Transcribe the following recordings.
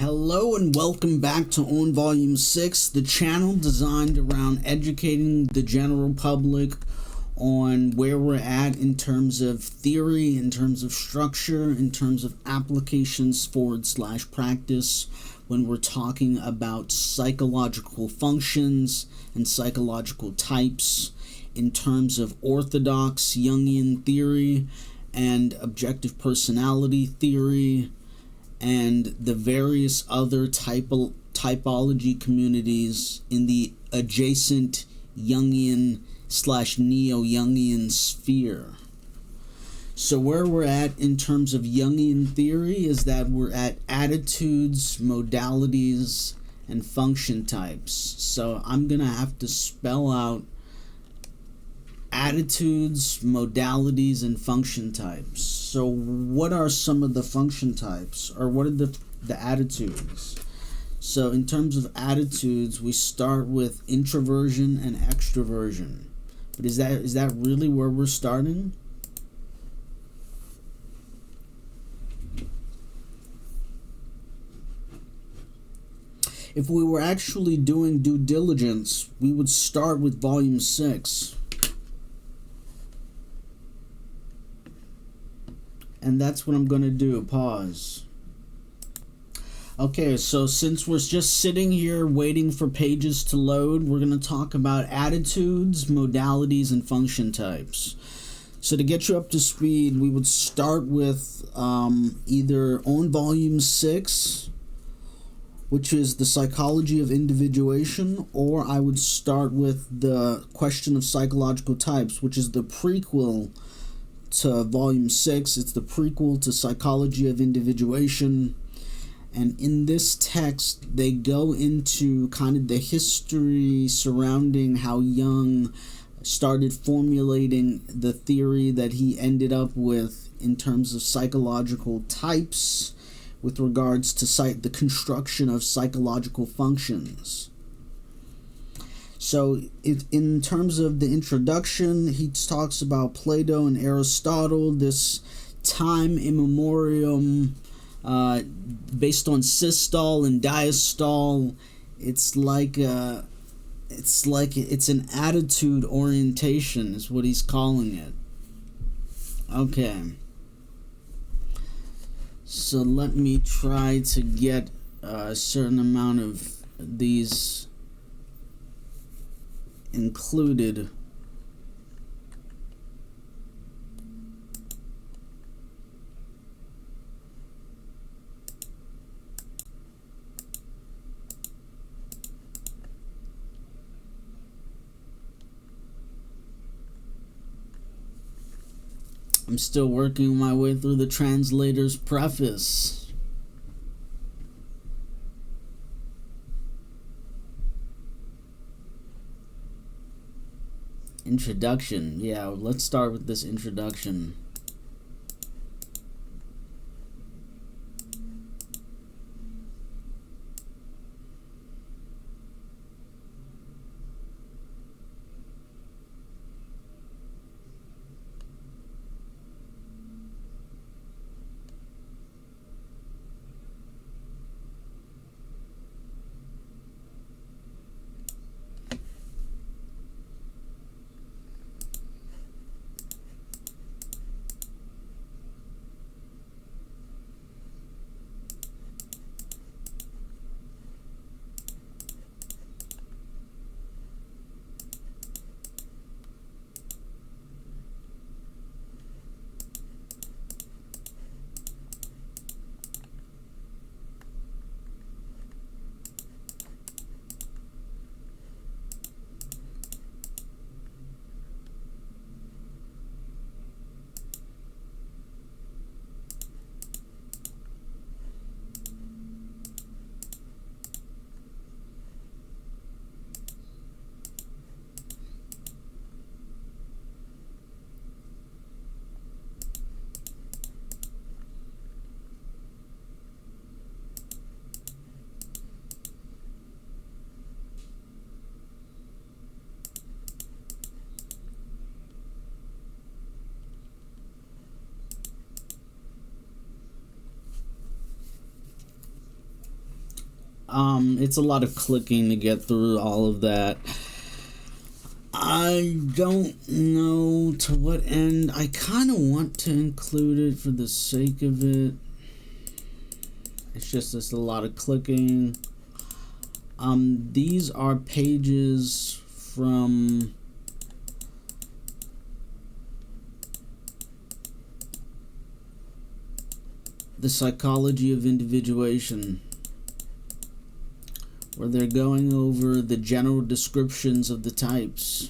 Hello and welcome back to On Volume 6, the channel designed around educating the general public on where we're at in terms of theory, in terms of structure, in terms of applications / practice when we're talking about psychological functions and psychological types, in terms of orthodox Jungian theory and objective personality theory, and the various other typology communities in the adjacent Jungian / neo-Jungian sphere. So where we're at in terms of Jungian theory is that we're at attitudes, modalities, and function types. So I'm going to have to spell out attitudes, modalities, and function types. So what are some of the function types, or what are the attitudes? So in terms of attitudes, we start with introversion and extroversion. But is that really where we're starting? If we were actually doing due diligence, we would start with Volume 6. And that's what I'm going to do. Pause. Okay, so since we're just sitting here waiting for pages to load, we're going to talk about attitudes, modalities, and function types. So to get you up to speed, we would start with either on Volume 6, which is the psychology of individuation, or I would start with the question of psychological types, which is the prequel to Volume 6. It's the prequel to Psychology of Individuation. And in this text, they go into kind of the history surrounding how Jung started formulating the theory that he ended up with in terms of psychological types with regards to the construction of psychological functions. So in terms of the introduction, he talks about Plato and Aristotle, this time immemorial, based on systole and diastole. It's an attitude orientation is what he's calling it. Okay. So let me try to get a certain amount of these included. I'm still working my way through the translator's preface. Introduction. Yeah, let's start with this introduction. It's a lot of clicking to get through all of that. I don't know to what end. I kind of want to include it for the sake of it. It's just a lot of clicking. These are pages from The Psychology of Individuation, where they're going over the general descriptions of the types.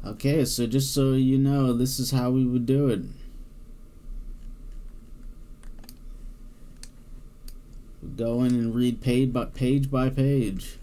Okay, so just so you know, this is how we would do it. We go in and read page by page.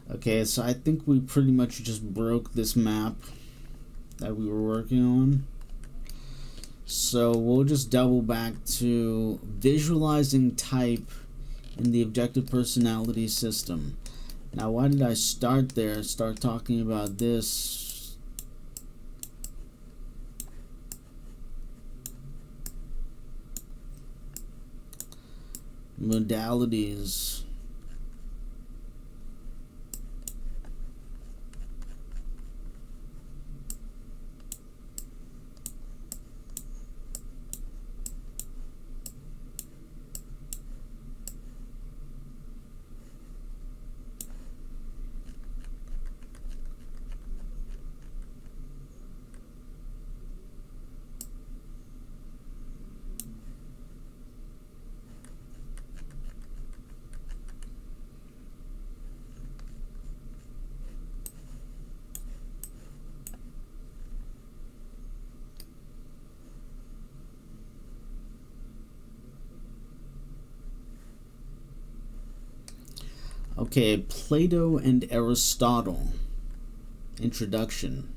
Okay, so I think we pretty much just broke this map that we were working on. So we'll just double back to visualizing type in the objective personality system. Now, why did I start there? Start talking about this. Modalities. Okay, Plato and Aristotle. Introduction.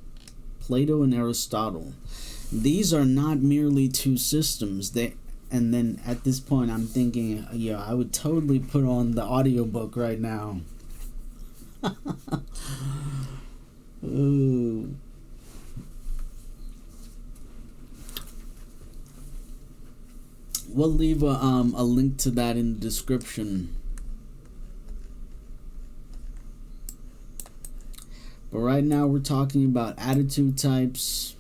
Plato and Aristotle. These are not merely two systems. And then at this point I'm thinking, yeah, I would totally put on the audiobook right now. Ooh. We'll leave a link to that in the description. But right now we're talking about attitude types.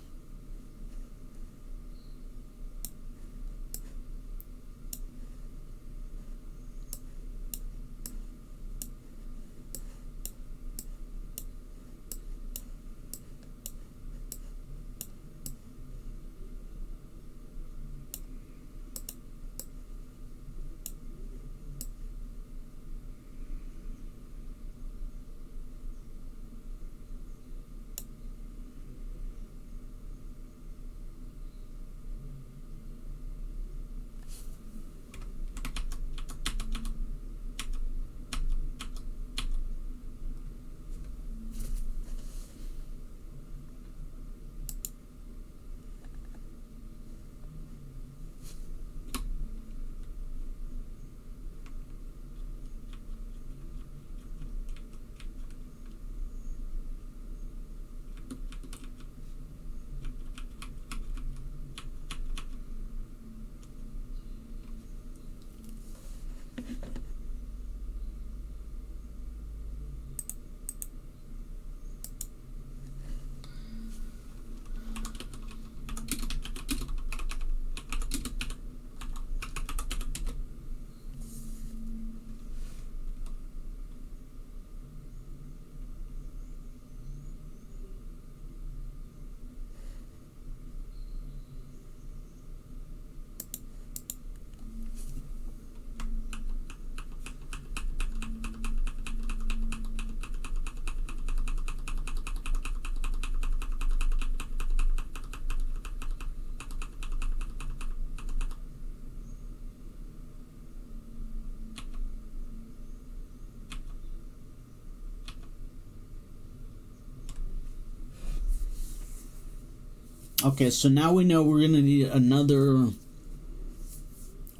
Okay, so now we know we're going to need another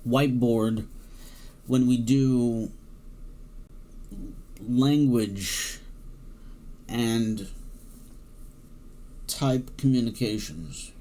whiteboard when we do language and type communications.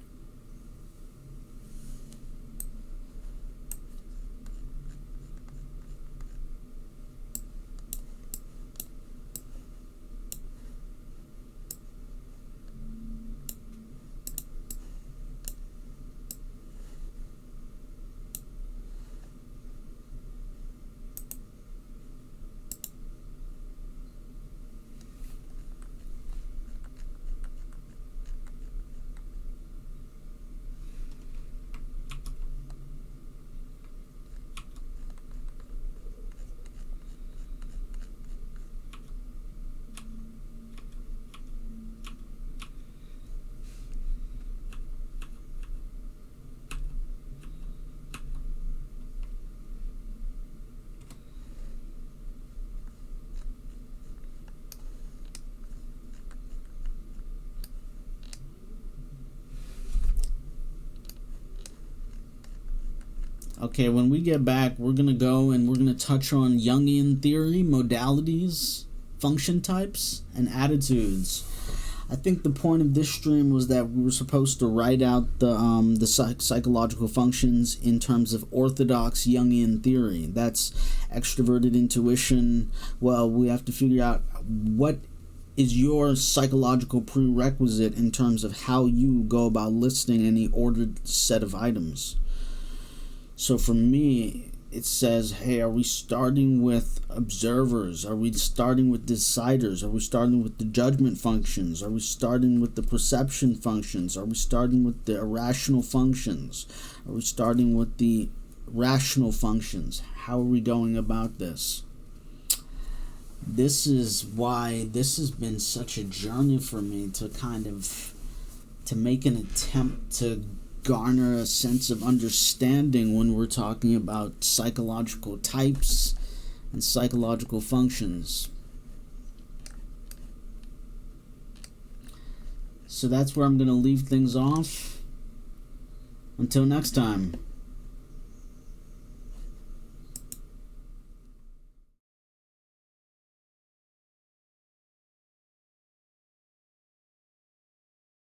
Okay, when we get back, we're going to go and we're going to touch on Jungian theory, modalities, function types, and attitudes. I think the point of this stream was that we were supposed to write out the psychological functions in terms of orthodox Jungian theory. That's extroverted intuition. Well, we have to figure out what is your psychological prerequisite in terms of how you go about listing any ordered set of items. So for me, it says, hey, are we starting with observers? Are we starting with deciders? Are we starting with the judgment functions? Are we starting with the perception functions? Are we starting with the irrational functions? Are we starting with the rational functions? How are we going about this? This is why this has been such a journey for me to make an attempt to garner a sense of understanding when we're talking about psychological types and psychological functions. So that's where I'm going to leave things off. Until next time.